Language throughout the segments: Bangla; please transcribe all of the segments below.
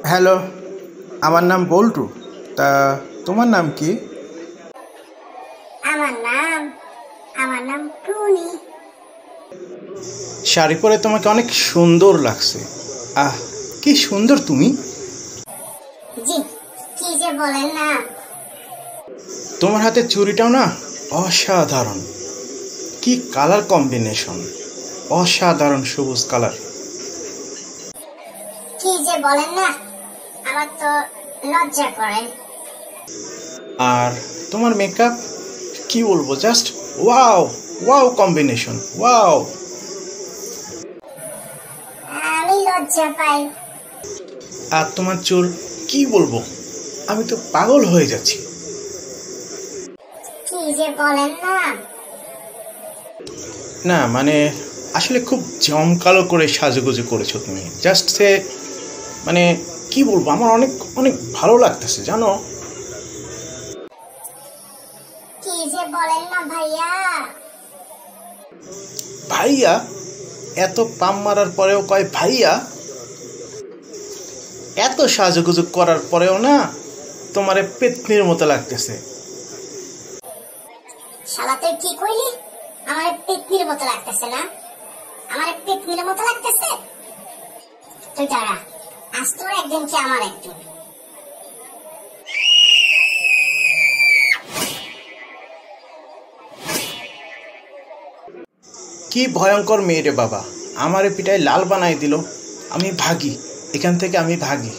হ্যালো, আমার নাম বল্টু। তা তোমার নাম কি? আমার নাম আমার নাম টুনি। শাড়ি পরে তোমাকে অনেক সুন্দর লাগছে। আহ, কি সুন্দর তুমি! জি, কি যে বলেন না। তোমার হাতে চুড়িটাও না অসাধারণ। কি কালার কম্বিনেশন! অসাধারণ সবুজ কালার। কি যে বলেন না, আমার তো লজ্জা করে। আর তোমার মেকআপ, কি বলবো, just wow! Wow combination, wow! আমি লজ্জা পাই। আর তোমার চুল, কি বলবো, আমি তো পাগল হয়ে যাচ্ছি। কি যে বলেন না। না মানে, আসলে খুব জমকালো করে সাজুগুজু করেছো তুমি, জাস্ট সে, মানে কি বলবো, আমার অনেক অনেক ভালো লাগতেছে জানো। কি যে বলেন না ভাইয়া। ভাইয়া? এত পাম মারার পরেও কয় ভাইয়া? এত সাজুগুজু করার পরেও না তোমারে পেতনির মতো লাগতেছে। শালা তুই কি কইলি? আমার পেতনির মতো লাগতেছে না? আমার পেতনির মতো লাগতেছে? তুই দাঁড়া, আজ তোর একদিন কি আমার একদিন। কি ভয়ঙ্কর মেয়ে রে বাবা! আমারে পিটায় লাল বানাই দিল। আমি ভাগি, এখান থেকে আমি ভাগি।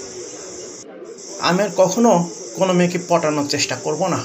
আমি আর কখনো কোনো মেয়েকে পটানোর চেষ্টা করব না।